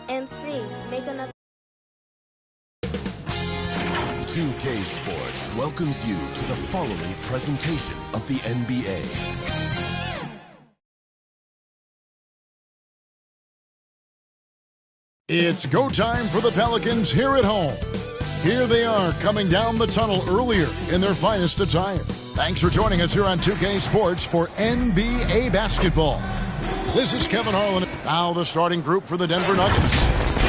MC, make another. 2K Sports welcomes you to the following presentation of the NBA. It's go time for the Pelicans here at home. Here they are coming down the tunnel earlier in their finest attire. Thanks for joining us here on 2K Sports for NBA basketball. This is Kevin Harlan. Now the starting group for the Denver Nuggets.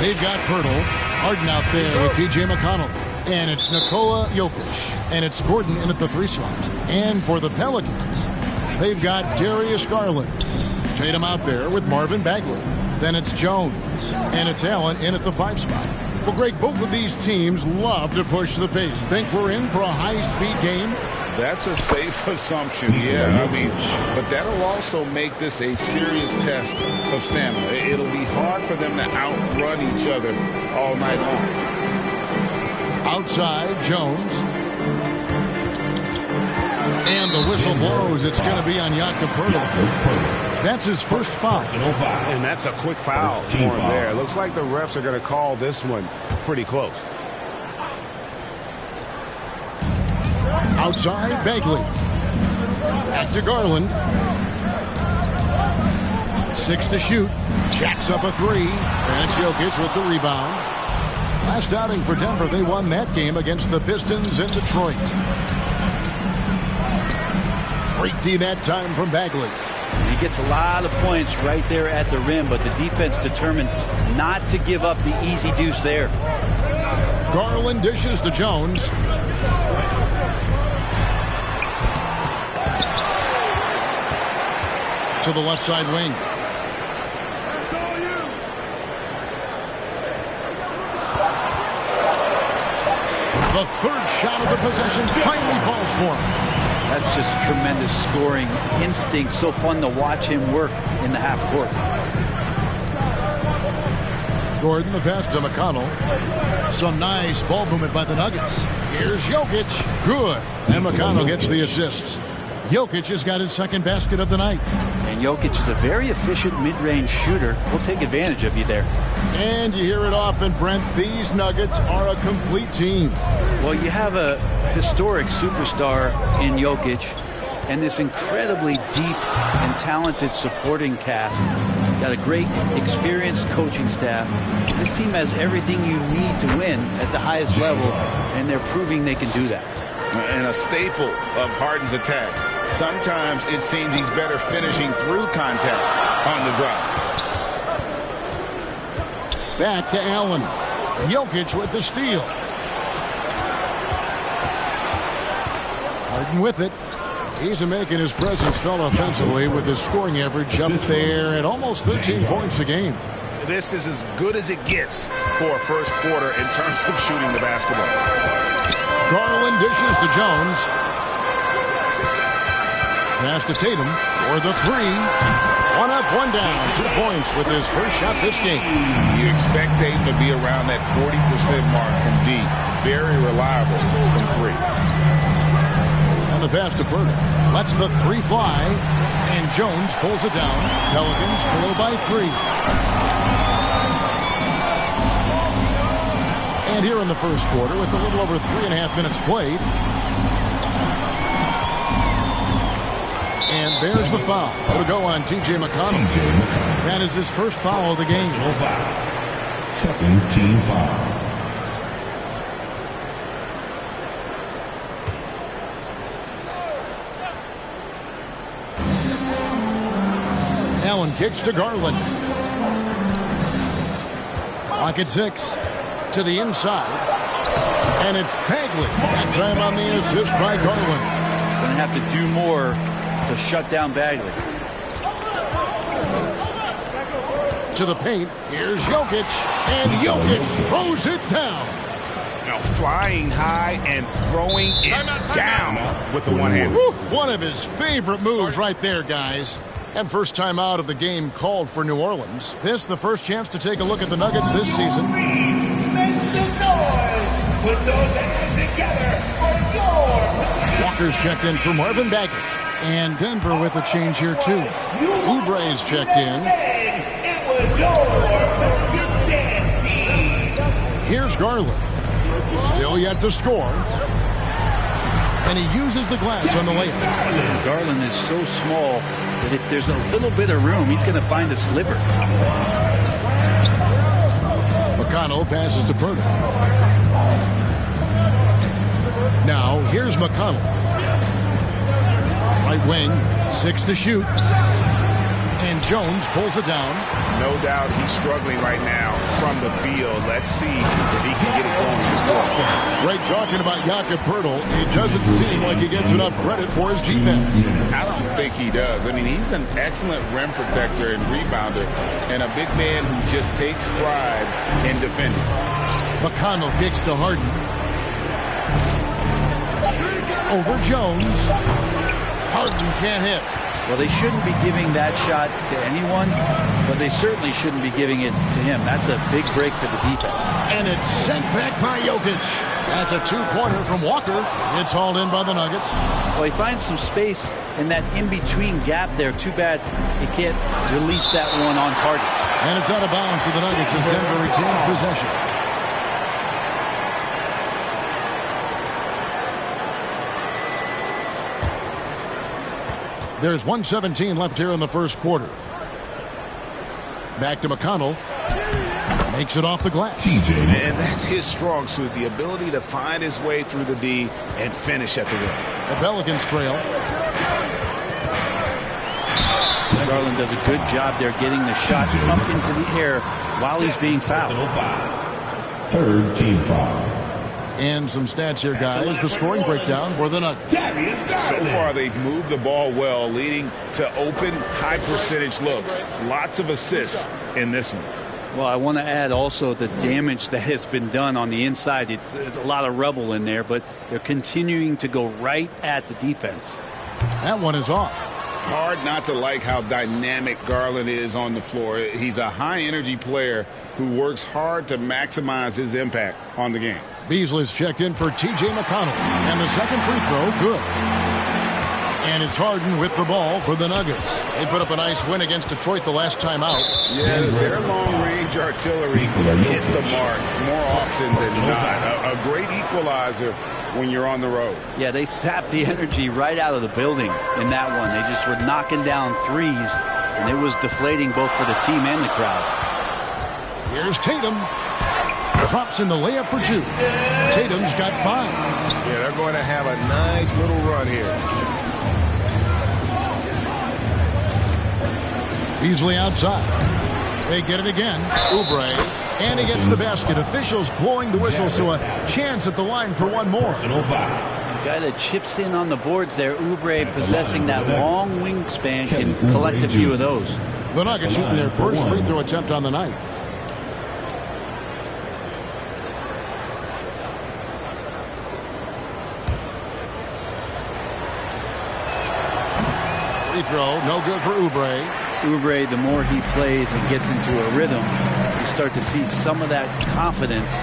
They've got Pirtle, Harden out there with TJ McConnell. And it's Nikola Jokic. And it's Gordon in at the 3 slot. And for the Pelicans, they've got Darius Garland. Tatum out there with Marvin Bagley. Then it's Jones. And it's Allen in at the 5 spot. Well, Greg, both of these teams love to push the pace. Think we're in for a high-speed game? That's a safe assumption, yeah. But that'll also make this a serious test of stamina. It'll be hard for them to outrun each other all night long. Outside, Jones. And the whistle blows. It's going to be on Jakob Poeltl. That's his first foul. And that's a quick foul for him there. Looks like the refs are going to call this one pretty close. Outside, Bagley. Back to Garland. 6 to shoot. Jacks up a 3. That's Jokic with the rebound. Last outing for Denver, they won that game against the Pistons in Detroit. Great D that time from Bagley. He gets a lot of points right there at the rim, but the defense determined not to give up the easy deuce there. Garland dishes to Jones. To the left side wing. The third shot of the possession finally falls for him. That's just tremendous scoring instinct. So fun to watch him work in the half court. Gordon, the pass to McConnell. Some nice ball movement by the Nuggets. Here's Jokic. Good. And McConnell gets the assist. Jokic has got his second basket of the night. And Jokic is a very efficient mid-range shooter. We'll take advantage of you there. And you hear it often, Brent. These Nuggets are a complete team. Well, you have a historic superstar in Jokic and this incredibly deep and talented supporting cast. Got a great, experienced coaching staff. This team has everything you need to win at the highest level, and they're proving they can do that. And a staple of Harden's attack. Sometimes it seems he's better finishing through contact on the drive. Back to Allen. Jokic with the steal. Harden with it. He's making his presence felt offensively with his scoring average up there at almost 13 points a game. This is as good as it gets for a first quarter in terms of shooting the basketball. Garland dishes to Jones. Pass to Tatum for the 3. 1 up, 1 down. 2 points with his first shot this game. You expect Tatum to be around that 40% mark from deep. Very reliable from 3. And the pass to Pirtle. Lets the 3 fly. And Jones pulls it down. Pelicans trail by 3. And here in the first quarter, with a little over 3.5 minutes played. And there's the foul. It'll go on TJ McConnell. That is his first foul of the game. Second team foul. Allen kicks to Garland. Clock at 6. To the inside. And it's Bagley. That time on the assist by Garland. Going to have to do more to shut down Bagley. To the paint. Here's Jokic. And Jokic throws it down. Now flying high and throwing it down with the one hand. One of his favorite moves right there, guys. And first time out of the game called for New Orleans. This the first chance to take a look at the Nuggets this season. Make some noise. Put those hands together for your... Walker's checked in for Marvin Bagley. And Denver with a change here, too. Oubre's checked in. It was your dance team. Here's Garland. Still yet to score. And he uses the glass on the layup. Garland is so small that if there's a little bit of room, he's going to find a sliver. McConnell passes to Purdy. Now, here's McConnell. Right wing, 6 to shoot. And Jones pulls it down. No doubt he's struggling right now from the field. Let's see if he can get it going this quarter. Right, talking about Jakob Poeltl, it doesn't seem like he gets enough credit for his defense. I don't think he does. I mean, he's an excellent rim protector and rebounder, and a big man who just takes pride in defending. McConnell kicks to Harden. Over Jones. Harden can't hit. Well, they shouldn't be giving that shot to anyone, but they certainly shouldn't be giving it to him. That's a big break for the defense. And it's sent back by Jokic. That's a two-pointer from Walker. It's hauled in by the Nuggets. Well, he finds some space in that in-between gap there. Too bad he can't release that one on target. And it's out of bounds to the Nuggets as Denver retains possession. There's 1:17 left here in the first quarter. Back to McConnell. Makes it off the glass. And that's his strong suit, the ability to find his way through the D and finish at the rim. The Pelicans trail. Garland does a good job there getting the shot up into the air while he's being fouled. Third team foul. And some stats here, guys. The scoring breakdown for the Nuggets. So far, they've moved the ball well, leading to open, high-percentage looks. Lots of assists in this one. Well, I want to add also the damage that has been done on the inside. It's a lot of rubble in there, but they're continuing to go right at the defense. That one is off. Hard not to like how dynamic Garland is on the floor. He's a high-energy player who works hard to maximize his impact on the game. Beasley's checked in for T.J. McConnell. And the second free throw, good. And it's Harden with the ball for the Nuggets. They put up a nice win against Detroit the last time out. Yeah, their long-range artillery hit the mark more often than not. A great equalizer when you're on the road. Yeah, they sapped the energy right out of the building in that one. They just were knocking down threes, and it was deflating both for the team and the crowd. Here's Tatum. Drops in the layup for 2. Tatum's got 5. Yeah, they're going to have a nice little run here. Beasley outside. They get it again. Oubre. And he gets the basket. Officials blowing the whistle, so a chance at the line for one more. The guy that chips in on the boards there, Oubre, possessing that long wingspan, can collect a few of those. The Nuggets shooting their first free throw attempt on the night. Free throw, no good for Oubre. Oubre, the more he plays and gets into a rhythm, you start to see some of that confidence.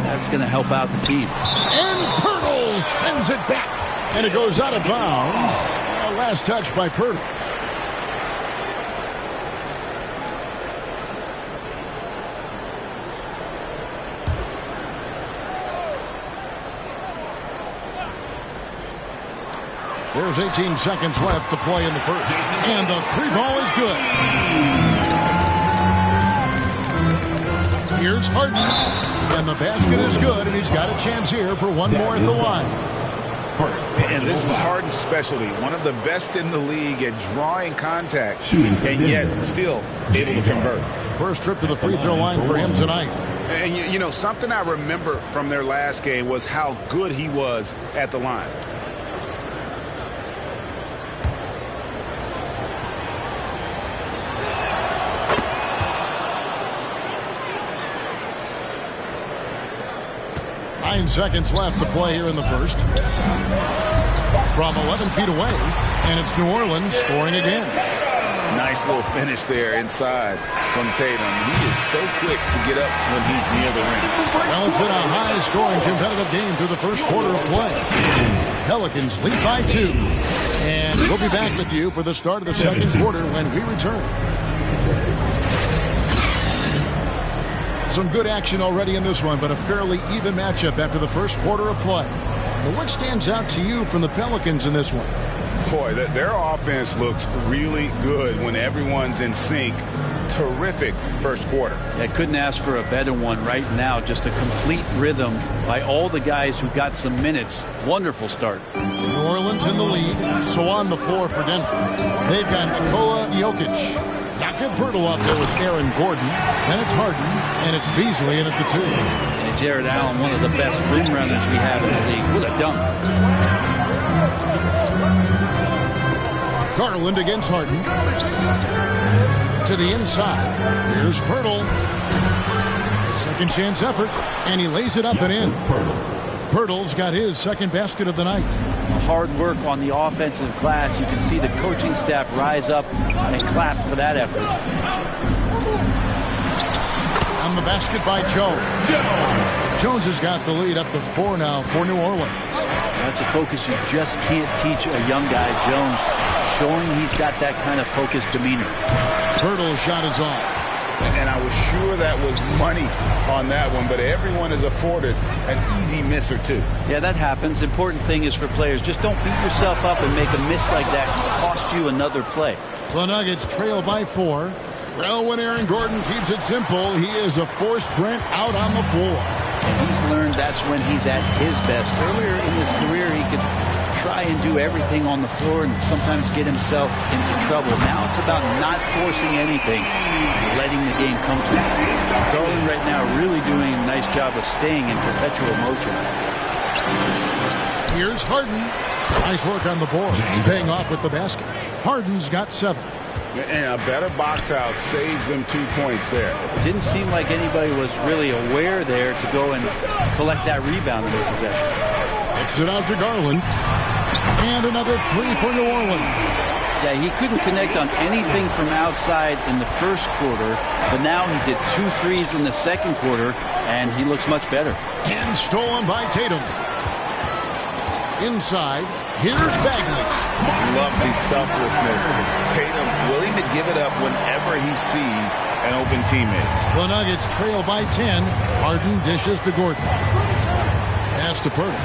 That's going to help out the team. And Poeltl sends it back. And it goes out of bounds. A last touch by Poeltl. There's 18 seconds left to play in the first. And the 3-ball is good. Here's Harden. And the basket is good, and he's got a chance here for one more at the line. And this is Harden's specialty. One of the best in the league at drawing contact, and yet still able to convert. First trip to the free throw line for him tonight. And, you know, something I remember from their last game was how good he was at the line. 9 seconds left to play here in the first. From 11 feet away, and it's New Orleans scoring again. Nice little finish there inside from Tatum. He is so quick to get up when he's near the ring. Well, it's been a high-scoring competitive game through the first quarter of play. Pelicans lead by 2. And we'll be back with you for the start of the second quarter when we return. Some good action already in this one, but a fairly even matchup after the first quarter of play. But what stands out to you from the Pelicans in this one? Boy, their offense looks really good when everyone's in sync. Terrific first quarter. I couldn't ask for a better one right now. Just a complete rhythm by all the guys who got some minutes. Wonderful start. New Orleans in the lead, so on the floor for Denver. They've got Nikola Jokic. Jakob Poeltl out there with Aaron Gordon. Then it's Harden, and it's Beasley in at the 2. And Jared Allen, one of the best rim runners we have in the league. What a dunk. Garland against Harden. To the inside. Here's Poeltl. A second chance effort, and he lays it up and in. Poeltl's got his second basket of the night. Hard work on the offensive glass. You can see the coaching staff rise up and clap for that effort. On the basket by Jones. Jones has got the lead up to 4 now for New Orleans. That's a focus you just can't teach a young guy. Jones showing he's got that kind of focused demeanor. Poeltl's shot is off. And I was sure that was money on that one, but everyone is afforded an easy miss or two. Yeah, that happens. Important thing is for players, just don't beat yourself up and make a miss like that cost you another play. The Nuggets trail by 4. Well, when Aaron Gordon keeps it simple, he is a forced sprint out on the floor. He's learned that's when he's at his best. Earlier in his career, he could try and do everything on the floor and sometimes get himself into trouble. Now it's about not forcing anything, letting the game come to him. Garland right now really doing a nice job of staying in perpetual motion. Here's Harden. Nice work on the board. He's paying off with the basket. Harden's got 7. And a better box out saves them 2 points there. It didn't seem like anybody was really aware there to go and collect that rebound in their possession. Kicks it out to Garland. And another 3 for New Orleans. Yeah, he couldn't connect on anything from outside in the first quarter, but now he's hit 2 threes in the second quarter, and he looks much better. And stolen by Tatum. Inside, here's Bagley. Lovely selflessness. Tatum willing to give it up whenever he sees an open teammate. The Nuggets trail by 10. Harden dishes to Gordon. Pass to Poeltl.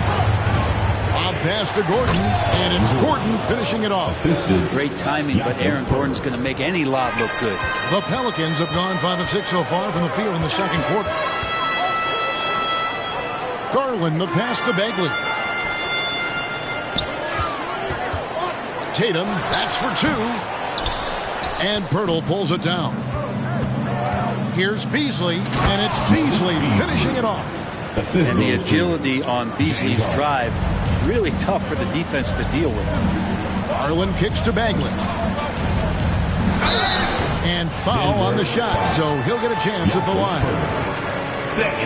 Pass to Gordon, and it's Gordon finishing it off. Great timing, but Aaron Gordon's going to make any lob look good. The Pelicans have gone 5 of 6 so far from the field in the second quarter. Garland, the pass to Bagley. Tatum, that's for 2. And Poeltl pulls it down. Here's Beasley, and it's Beasley finishing it off. And the agility on Beasley's drive, really tough for the defense to deal with. Garland kicks to Bagley. And foul on the shot, so he'll get a chance at the line.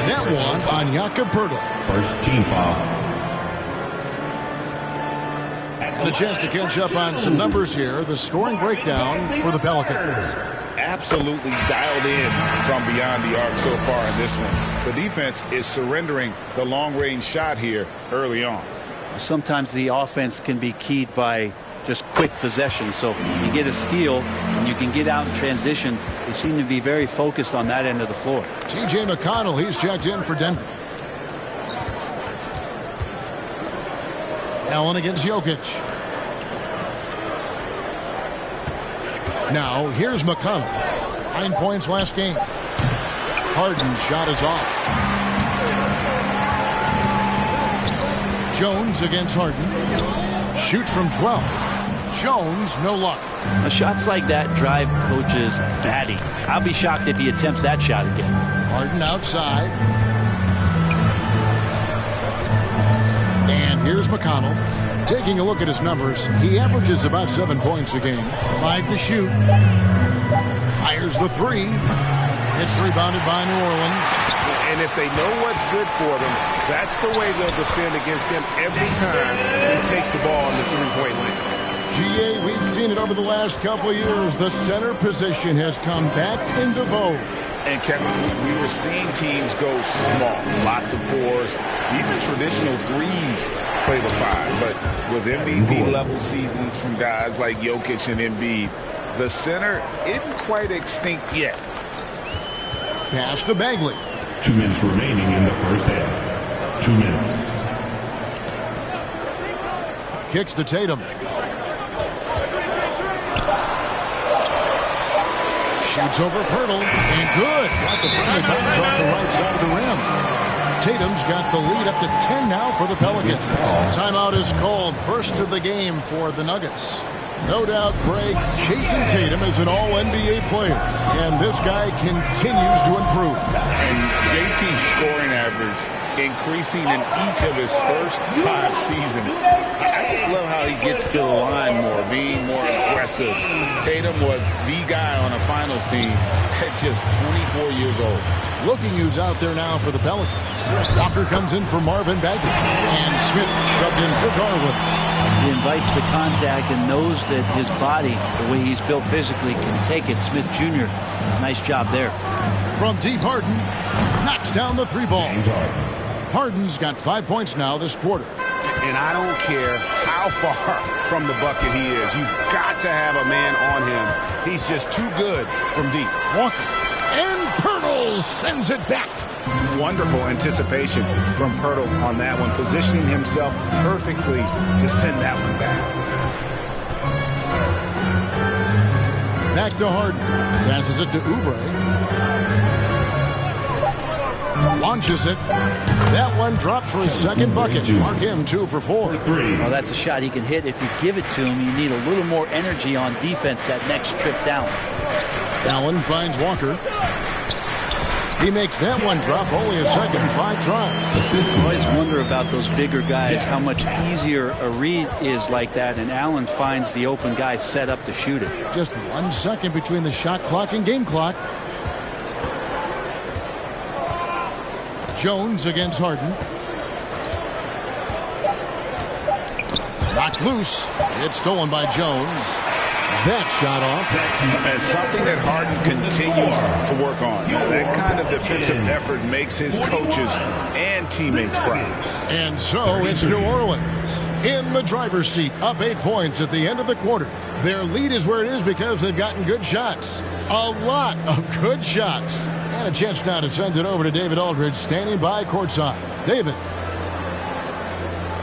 That one on Jakob Poeltl. First team foul. And a chance to catch up on some numbers here. The scoring breakdown for the Pelicans. Absolutely dialed in from beyond the arc so far in this one. The defense is surrendering the long-range shot here early on. Sometimes the offense can be keyed by just quick possession. So you get a steal and you can get out in transition. They seem to be very focused on that end of the floor. T.J. McConnell, he's checked in for Denver. Allen against Jokic. Now, here's McConnell. 9 points last game. Harden's shot is off. Jones against Harden. Shoots from 12. Jones, no luck. Now, shots like that drive coaches batty. I'll be shocked if he attempts that shot again. Harden outside. And here's McConnell. Taking a look at his numbers, he averages about 7 points a game. 5 to shoot. Fires the 3. It's rebounded by New Orleans. And And if they know what's good for them, that's the way they'll defend against him every time he takes the ball in the three-point line. GA, we've seen it over the last couple of years. The center position has come back into vogue. And Kevin, we were seeing teams go small, lots of fours, even traditional threes play the five. But with MVP-level seasons from guys like Jokic and Embiid, the center isn't quite extinct yet. Pass to Bagley. 2 minutes remaining in the first half. 2 minutes. Kicks to Tatum. Shoots over Pirtle, and good. Got the friendly bounce off the right side of the rim. Tatum's got the lead up to 10 now for the Pelicans. Timeout is called. First of the game for the Nuggets. No doubt, Greg, Jason Tatum is an all-NBA player, and this guy continues to improve. And JT's scoring average increasing in each of his first 5 seasons. I just love how he gets to the line more, being more aggressive. Tatum was the guy on a finals team at just 24 years old. Looking who's out there now for the Pelicans. Walker comes in for Marvin Bagley, and Smith subbed in for Garland. He invites the contact and knows that his body, the way he's built physically, can take it. Smith Jr., nice job there. From deep, Harden knocks down the 3 ball. Harden's got 5 points now this quarter. And I don't care how far from the bucket he is. You've got to have a man on him. He's just too good from deep. Walker. And Pirtle sends it back. Wonderful anticipation from Pirtle on that one, positioning himself perfectly to send that one back. Back to Harden. Passes it to Oubre. Launches it. That one drops for his second bucket. Mark him 2 for 4. Well, that's a shot he can hit. If you give it to him, you need a little more energy on defense that next trip down. Allen finds Walker. He makes that one drop, only a second, 5 tries. I always wonder about those bigger guys, how much easier a read is like that, and Allen finds the open guy set up to shoot it. Just 1 second between the shot clock and game clock. Jones against Harden. Knocked loose. It's stolen by Jones. That shot off. And something that Harden continues to work on. That kind of defensive effort makes his coaches and teammates proud. And so it's New Orleans in the driver's seat, up 8 points at the end of the quarter. Their lead is where it is because they've gotten good shots. A lot of good shots. And a chance now to send it over to David Aldridge, standing by courtside. David.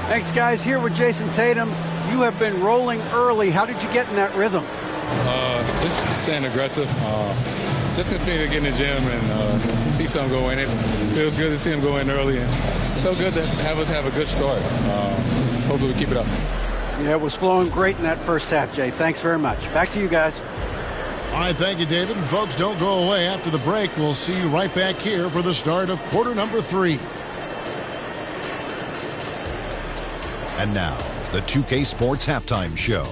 Thanks, guys. Here with Jason Tatum. You have been rolling early. How did you get in that rhythm? Just staying aggressive. Just continue to get in the gym and see something go in. It feels good to see him go in early, and so good to have us have a good start. Hopefully we keep it up. Yeah, it was flowing great in that first half, Jay. Thanks very much. Back to you guys. All right, thank you, David. And folks, don't go away. After the break, we'll see you right back here for the start of quarter number 3. And now, the 2K Sports Halftime Show.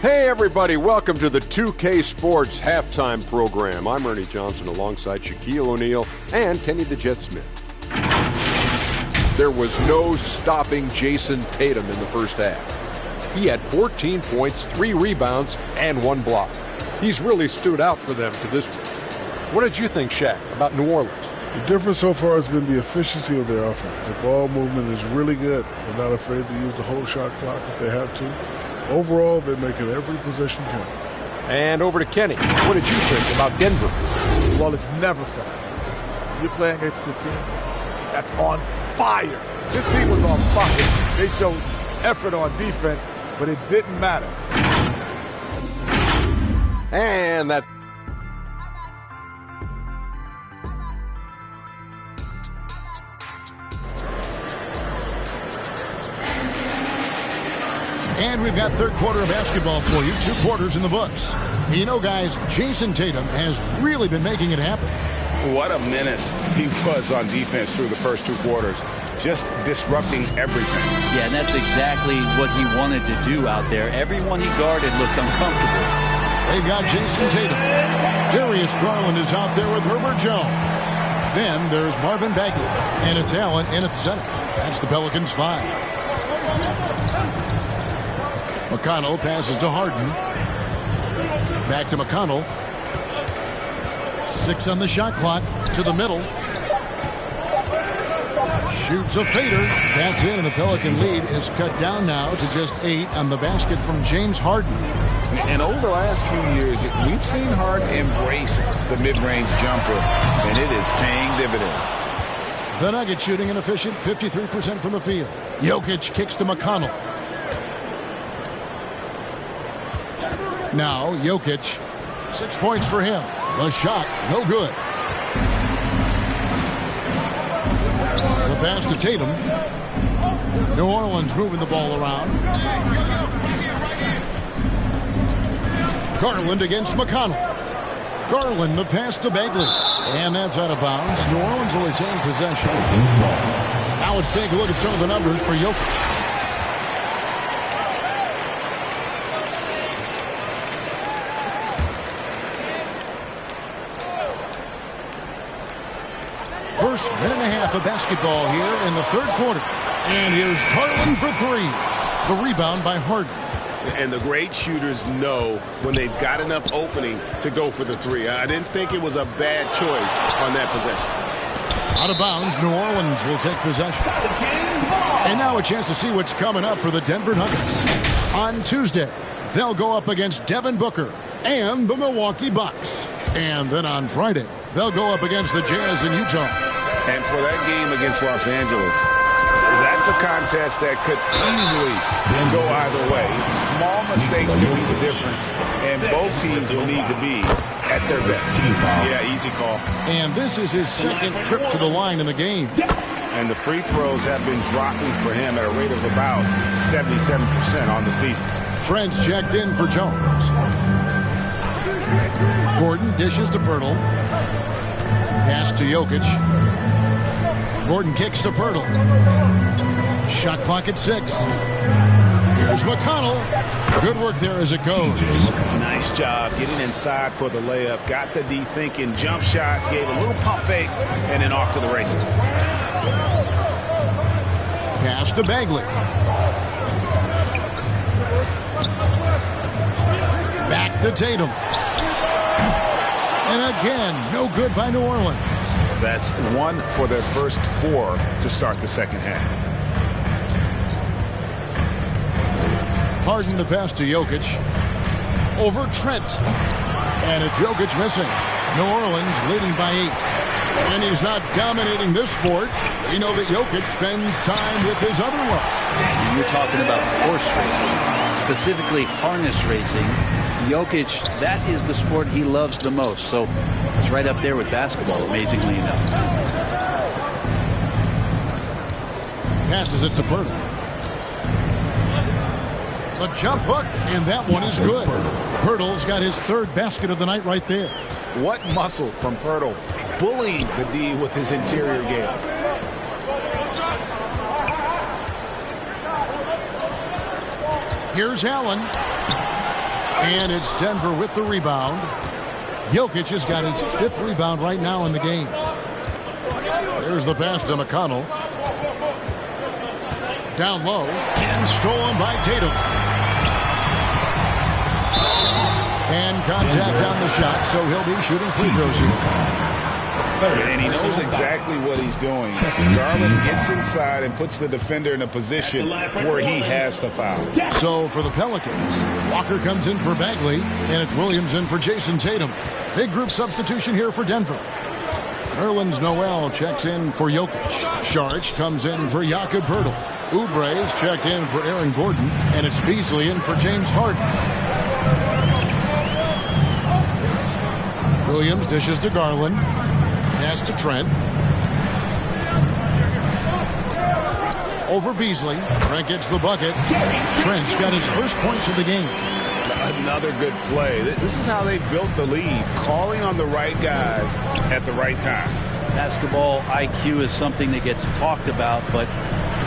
Hey, everybody. Welcome to the 2K Sports Halftime Program. I'm Ernie Johnson alongside Shaquille O'Neal and Kenny the Jet Smith. There was no stopping Jason Tatum in the first half. He had 14 points, 3 rebounds, and 1 block. He's really stood out for them to this point. What did you think, Shaq, about New Orleans? The difference so far has been the efficiency of their offense. The ball movement is really good. They're not afraid to use the whole shot clock if they have to. Overall, they're making every possession count. And over to Kenny. What did you think about Denver? Well, it's never fair. You're playing against a team that's on fire. This team was on fire. They showed effort on defense, but it didn't matter. And that. And we've got third quarter of basketball for you. 2 quarters in the books. You know, guys, Jason Tatum has really been making it happen. What a menace he was on defense through the first 2 quarters. Just disrupting everything. Yeah, and that's exactly what he wanted to do out there. Everyone he guarded looked uncomfortable. They've got Jason Tatum. Darius Garland is out there with Herbert Jones. Then there's Marvin Bagley, and it's Allen in at center. That's the Pelicans 5. McConnell passes to Harden. Back to McConnell. 6 on the shot clock. To the middle. Shoots a fader. That's in, and the Pelican lead is cut down now to just 8 on the basket from James Harden. And over the last few years, we've seen Harden embrace the mid-range jumper, and it is paying dividends. The Nuggets shooting an efficient 53% from the field. Jokic kicks to McConnell. Now Jokic, 6 points for him. The shot, no good. The pass to Tatum. New Orleans moving the ball around. Garland against McConnell. Garland, the pass to Bagley. And that's out of bounds. New Orleans will retain possession. Now let's take a look at some of the numbers for Jokic. First minute and a half of basketball here in the third quarter. And here's Garland for 3. The rebound by Harden. And the great shooters know when they've got enough opening to go for the 3. I didn't think it was a bad choice on that possession. Out of bounds, New Orleans will take possession. And now a chance to see what's coming up for the Denver Nuggets. On Tuesday, they'll go up against Devin Booker and the Milwaukee Bucks. And then on Friday, they'll go up against the Jazz in Utah. And for that game against Los Angeles, that's a contest that could easily go either way. Small mistakes could be the difference, and both teams will need to be at their best. Yeah, easy call. And this is his second trip to the line in the game. And the free throws have been dropping for him at a rate of about 77% on the season. Trent's checked in for Jones. Gordon dishes to Pirtle. Pass to Jokic. Gordon kicks to Pirtle. Shot clock at 6. Here's McConnell. Good work there as it goes. Nice job getting inside for the layup. Got the D thinking. Jump shot. Gave a little pump fake. And then off to the races. Pass to Bagley. Back to Tatum. And again, no good by New Orleans. That's 1 for their first 4 to start the second half. Harden the pass to Jokic. Over Trent. And it's Jokic missing. New Orleans leading by 8. And he's not dominating this sport. We know that Jokic spends time with his other love. You're talking about horse racing, specifically harness racing. Jokic, that is the sport he loves the most. So it's right up there with basketball, amazingly enough. Passes it to Pirtle. The jump hook, and that one is good. Pirtle's got his 3rd basket of the night right there. What muscle from Pirtle, bullying the D with his interior game. Here's Allen. And it's Denver with the rebound. Jokic has got his 5th rebound right now in the game. There's the pass to McConnell. Down low and stolen by Tatum. And contact on the shot, so he'll be shooting free throws here. And he knows exactly what he's doing. Garland gets inside and puts the defender in a position where he has to foul. So for the Pelicans, Walker comes in for Bagley, and it's Williams in for Jason Tatum. Big group substitution here for Denver. Nerlens Noel checks in for Jokic. Saric comes in for Jakob Poeltl. Oubre's checked in for Aaron Gordon, and it's Beasley in for James Harden. Williams dishes to Garland. Pass to Trent. Over Beasley. Trent gets the bucket. Trent's got his first points of the game. Another good play. This is how they built the lead. Calling on the right guys at the right time. Basketball IQ is something that gets talked about, but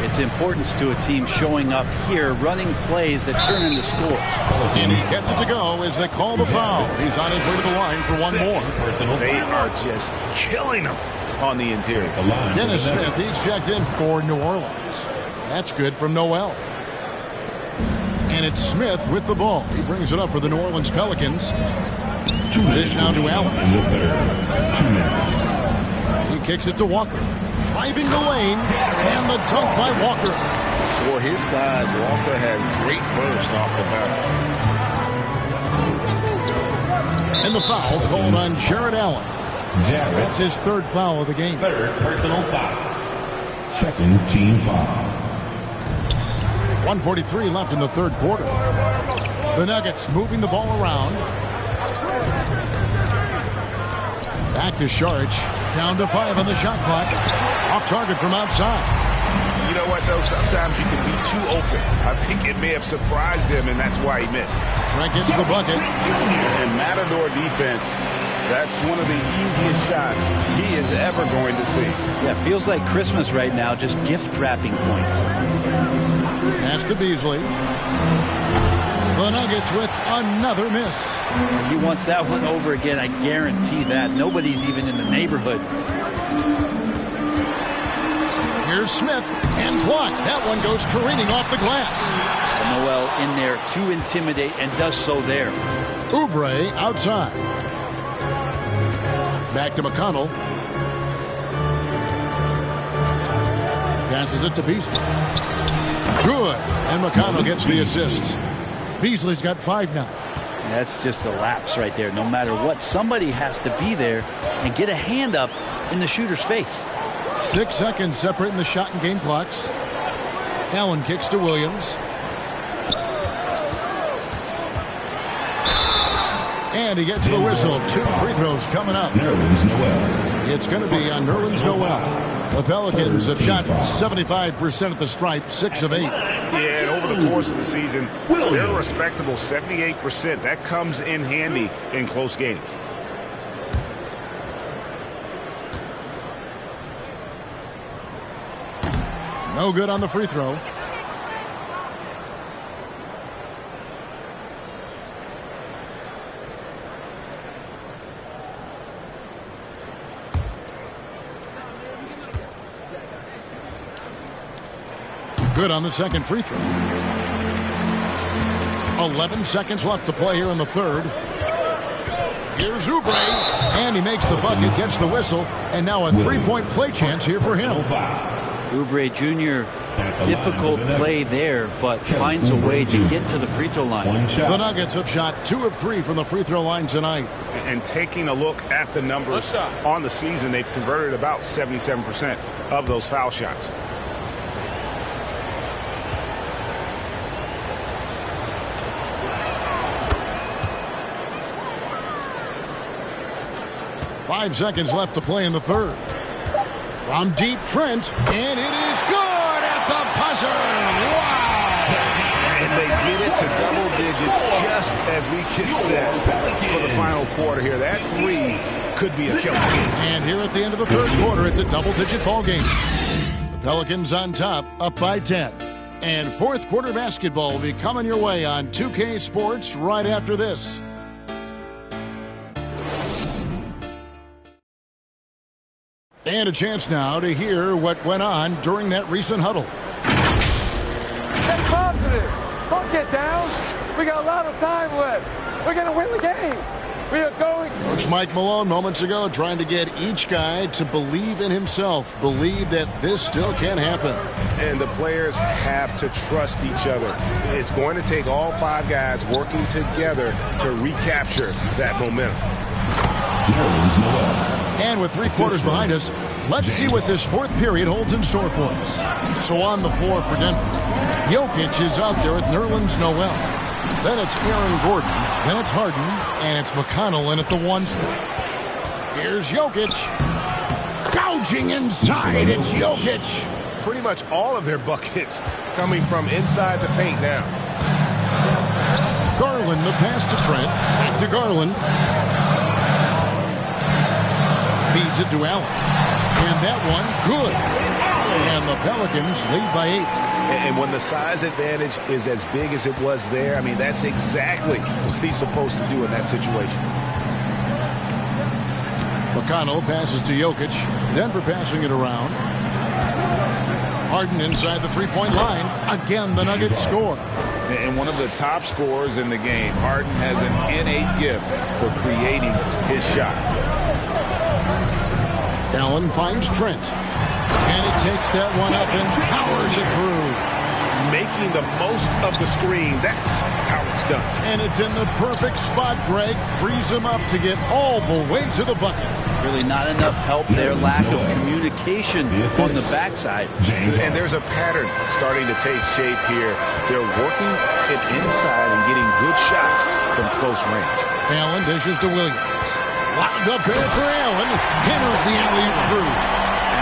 its importance to a team showing up here, running plays that turn into scores. And he gets it to go as they call the foul. He's on his way to the line for one more. They are just killing him. on the interior. Dennis Smith, he's checked in for New Orleans. That's good from Noel. And it's Smith with the ball. He brings it up for the New Orleans Pelicans. Dish now to Allen. In the third, 2 minutes. He kicks it to Walker. Driving the lane, and the dunk by Walker. For his size, Walker had great burst off the bounce. And the foul called on Jared Allen. That's his third foul of the game. Third personal foul. Second team foul. 1:43 left in the third quarter. The Nuggets moving the ball around. Back to Saric. Down to 5 on the shot clock. Off target from outside. You know what, though? Sometimes you can be too open. I think it may have surprised him, and that's why he missed. Trent gets the bucket. And Matador defense, that's one of the easiest shots he is ever going to see. Yeah, feels like Christmas right now, just gift wrapping points. Pass to Beasley. The Nuggets with another miss. He wants that one over again, I guarantee that. Nobody's even in the neighborhood. Here's Smith and blocked. That one goes careening off the glass. Noel in there to intimidate and does so there. Oubre outside. Back to McConnell. Passes it to Beasley. Good. And McConnell gets the assist. Beasley's got 5 now. That's just a lapse right there. No matter what, somebody has to be there and get a hand up in the shooter's face. 6 seconds separating the shot and game clocks. Allen kicks to Williams. And he gets the whistle. 2 free throws coming up. Nerlens Noel. It's going to be on Nerlens Noel. The Pelicans have shot 75% at the stripe, 6 of 8. Yeah, and over the course of the season, they're a respectable 78%. That comes in handy in close games. No good on the free throw. Good on the second free throw. 11 seconds left to play here in the third. Here's Oubre, and he makes the bucket, gets the whistle, and now a three-point play chance here for him. Oubre Jr., difficult play there, but finds a way to get to the free throw line. The Nuggets have shot 2 of 3 from the free throw line tonight. And taking a look at the numbers on the season, they've converted about 77% of those foul shots. Five seconds left to play in the third. From deep, Trent, and it is good at the buzzer. Wow! And they get it to double digits just as we get set for the final quarter here. That 3 could be a killer. And here at the end of the third quarter, it's a double-digit ball game. The Pelicans on top, up by 10. And fourth quarter basketball will be coming your way on 2K Sports right after this. And a chance now to hear what went on during that recent huddle. Stay positive. Don't get down. We got a lot of time left. We're going to win the game. We are going. Coach Mike Malone moments ago trying to get each guy to believe in himself, believe that this still can happen. And the players have to trust each other. It's going to take all 5 guys working together to recapture that momentum. And with 3 quarters behind us, let's see what this fourth period holds in store for us. So on the floor for Denver, Jokic is out there with Nerlens Noel. Then it's Aaron Gordon. Then it's Harden. And it's McConnell in at the 1 spot. Here's Jokic. Gouging inside. It's Jokic. Pretty much all of their buckets coming from inside the paint now. Garland, the pass to Trent. Back to Garland. Feeds it to Allen. And that one, good. And the Pelicans lead by 8. And when the size advantage is as big as it was there, I mean, that's exactly what he's supposed to do in that situation. McConnell passes to Jokic. Denver passing it around. Harden inside the three-point line. Again, the Nuggets score. And one of the top scorers in the game, Harden has an innate gift for creating his shot. Allen finds Trent. And he takes that one up and powers it through. Making the most of the screen. That's how it's done. And it's in the perfect spot, Greg. Frees him up to get all the way to the bucket. Really not enough help there. Lack of communication on the backside. And there's a pattern starting to take shape here. They're working it inside and getting good shots from close range. Allen dishes to Williams. Wound up there for Allen. Hammers the alley-oop through.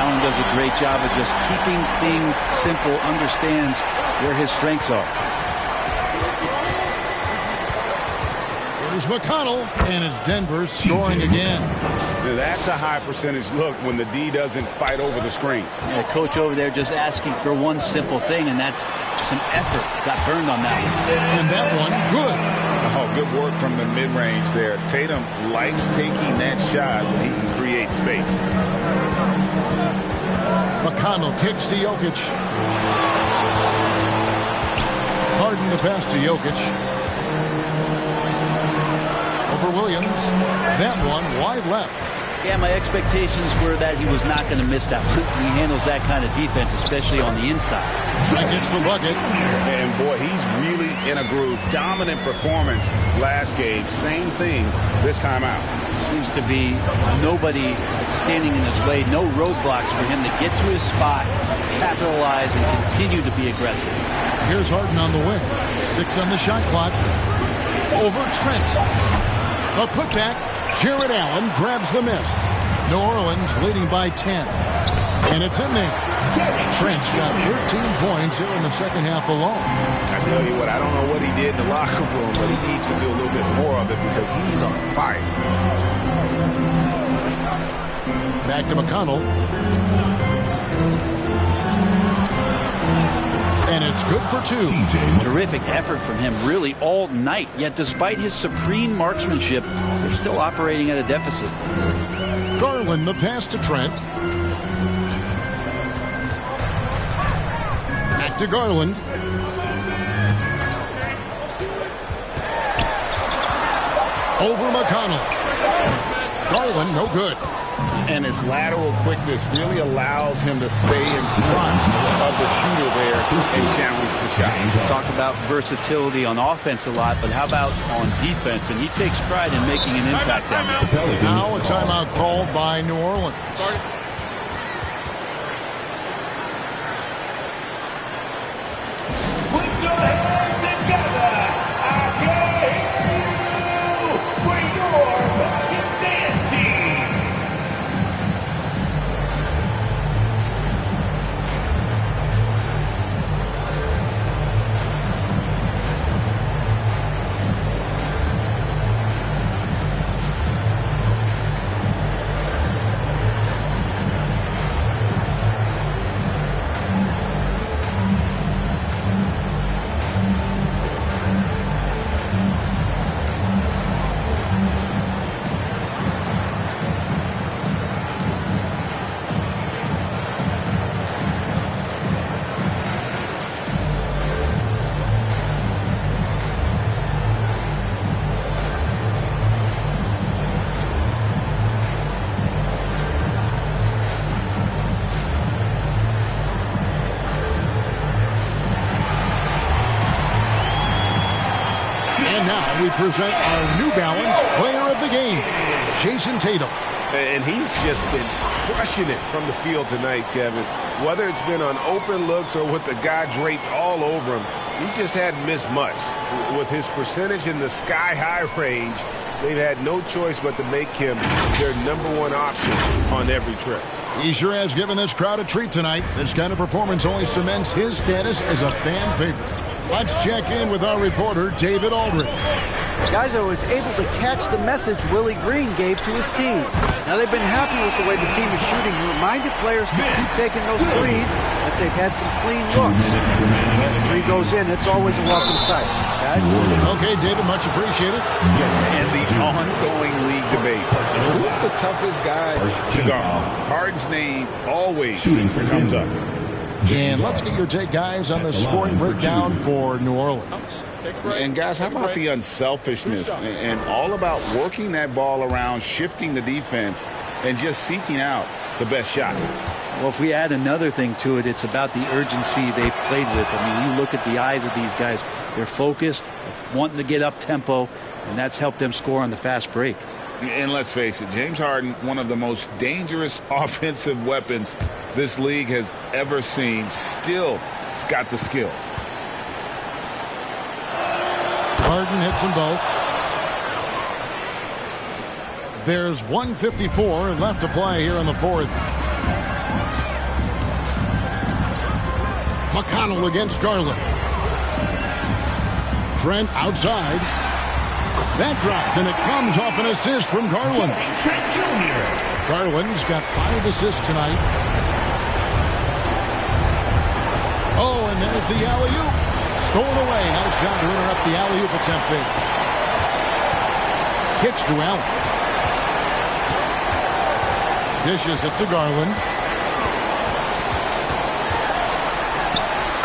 Allen does a great job of just keeping things simple, understands where his strengths are. Here's McConnell, and it's Denver scoring again. That's a high percentage look when the D doesn't fight over the screen. Yeah, the coach over there just asking for one simple thing, and that's some effort. Got burned on that one. And that one, good. Oh, good work from the mid-range there. Tatum likes taking that shot when he can create space. McConnell kicks to Jokic. Harden the pass to Jokic. Over Williams. That one wide left. Yeah, my expectations were that he was not going to miss that one. He handles that kind of defense, especially on the inside. Trent gets the bucket. And boy, he's really in a groove. Dominant performance last game. Same thing this time out. Seems to be nobody standing in his way. No roadblocks for him to get to his spot, capitalize, and continue to be aggressive. Here's Harden on the wing. 6 on the shot clock. Over Trent. A putback. Jared Allen grabs the miss. New Orleans leading by 10. And it's in there. Trent's got 13 points here in the second half alone. I tell you what, I don't know what he did in the locker room, but he needs to do a little bit more of it because he's on fire. Back to McConnell. And it's good for 2. Terrific effort from him really all night. Yet despite his supreme marksmanship, they're still operating at a deficit. Garland the pass to Trent. Back to Garland. Over McConnell. Garland no good. And his lateral quickness really allows him to stay in front of the shooter there and challenge the shot. Talk about versatility on offense a lot, but how about on defense? And he takes pride in making an impact down there. Now a timeout called by New Orleans. Put your hands together. I came for your bucket dance team. We present our New Balance Player of the Game, Jason Tatum. And he's just been crushing it from the field tonight, Kevin. Whether it's been on open looks or with the guy draped all over him, he just hadn't missed much. With his percentage in the sky-high range, they've had no choice but to make him their #1 option on every trip. He sure has given this crowd a treat tonight. This kind of performance only cements his status as a fan favorite. Let's check in with our reporter, David Aldridge. Guys, I was able to catch the message Willie Green gave to his team. Now they've been happy with the way the team is shooting. He reminded players to keep taking those threes, that they've had some clean looks. When the three goes in, it's always a welcome sight. Guys? Okay, David, much appreciated. And the ongoing league debate. Who's the toughest guy to guard? Harden's name always comes up. And let's get your take, guys, on the scoring breakdown for New Orleans. And guys, how about the unselfishness and all about working that ball around, shifting the defense, and just seeking out the best shot? Well, if we add another thing to it, it's about the urgency they've played with. I mean, you look at the eyes of these guys. They're focused, wanting to get up tempo, and that's helped them score on the fast break. And let's face it, James Harden, one of the most dangerous offensive weapons this league has ever seen, still has got the skills. Harden hits them both. There's 1:54 left to play here in the fourth. McConnell against Garland. Trent outside. That drops, and it comes off an assist from Garland. Garland's got 5 assists tonight. Oh, and there's the alley-oop. Stolen away. Nice job to interrupt the alley-oop attempt there. Kicks to Allen. Dishes it to Garland.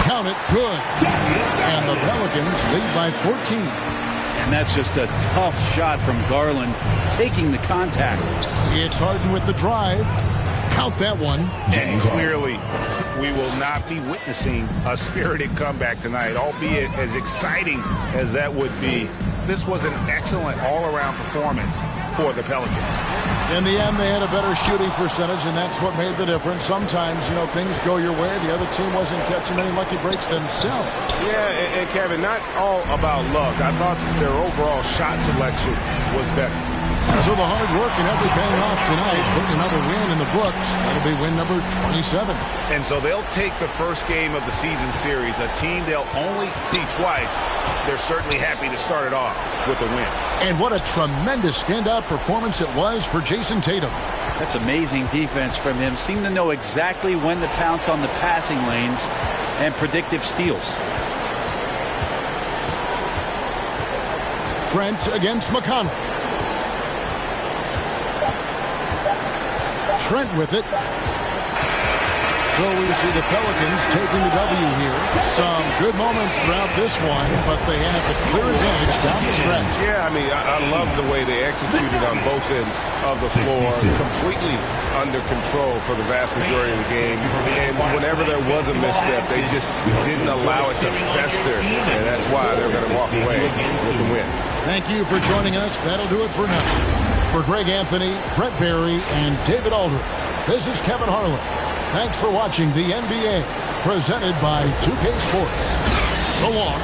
Count it. Good. And the Pelicans lead by 14. And that's just a tough shot from Garland, taking the contact. It's Harden with the drive. Count that one. And clearly, we will not be witnessing a spirited comeback tonight, albeit as exciting as that would be. This was an excellent all-around performance for the Pelicans. In the end, they had a better shooting percentage, and that's what made the difference. Sometimes, you know, things go your way. The other team wasn't catching many lucky breaks themselves. Yeah, and Kevin, not all about luck. I thought their overall shot selection was better. So the hard work and effort paying off tonight, putting another win in the books. That'll be win number 27. And so they'll take the first game of the season series, a team they'll only see twice. They're certainly happy to start it off with a win. And what a tremendous standout performance it was for Jason Tatum. That's amazing defense from him. Seemed to know exactly when to pounce on the passing lanes and predictive steals. Trent against McConnell. Trent with it. So we see the Pelicans taking the W here. Some good moments throughout this one, but they have the clear advantage down the stretch. Yeah, I mean, I love the way they executed on both ends of the floor. Completely under control for the vast majority of the game. And whenever there was a misstep, they just didn't allow it to fester. And that's why they're going to walk away with the win. Thank you for joining us. That'll do it for now. For Greg Anthony, Brett Barry, and David Aldridge, this is Kevin Harlan. Thanks for watching the NBA, presented by 2K Sports. So long.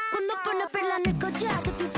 Quando pone perla nel collar,